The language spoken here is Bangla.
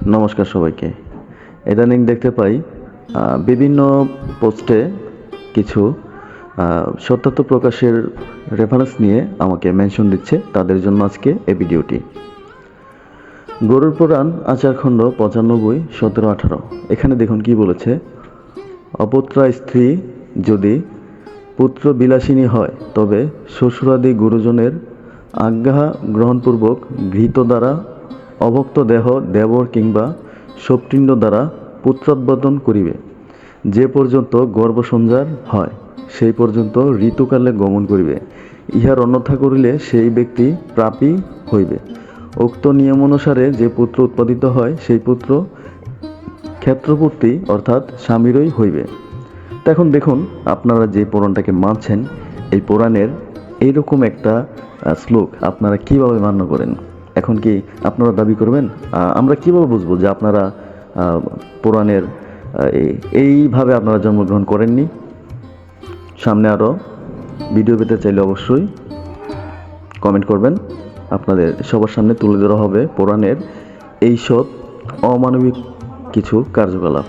নমস্কার সবাইকে। ইদানিং দেখতে পাই বিভিন্ন পোস্টে কিছু সত্যত্ব প্রকাশের রেফারেন্স নিয়ে আমাকে মেনশন দিচ্ছে, তাদের জন্য আজকে এই ভিডিওটি। গরুর পুরাণ আচারখণ্ড 95, 17, 18। এখানে দেখুন কি বলেছে। অপুত্রা স্ত্রী যদি পুত্র বিলাসিনী হয় তবে শ্বশুরাদি গুরুজনের আজ্ঞা গ্রহণপূর্বক ঘৃত দ্বারা অভক্ত দেহ দেবর কিংবা শোকপিণ্ড দ্বারা পুত্রোদ্বোধন করিবে। যে পর্যন্ত গর্ভসঞ্জার হয় সেই পর্যন্ত ঋতুকালে গমন করিবে। ইহার অন্যথা করিলে সেই ব্যক্তি পাপী হইবে। উক্ত নিয়ম অনুসারে যে পুত্র উৎপাদিত হয় সেই পুত্র ক্ষেত্রপূর্তি অর্থাৎ স্বামীরই হইবে। এখন দেখুন, আপনারা যে পুরাণটাকে মানছেন, এই পুরাণের এইরকম একটা শ্লোক আপনারা কিভাবে মান্য করেন? এখন কি আপনারা দাবি করবেন? আমরা কিভাবে বুঝবো যে আপনারা পুরাণের এইভাবে আপনারা জন্মগ্রহণ করেননি? সামনে আরও ভিডিও পেতে চাইলে অবশ্যই কমেন্ট করবেন। আপনাদের সবার সামনে তুলে ধরা হবে পুরাণের এইসব অমানবিক কিছু কার্যকলাপ।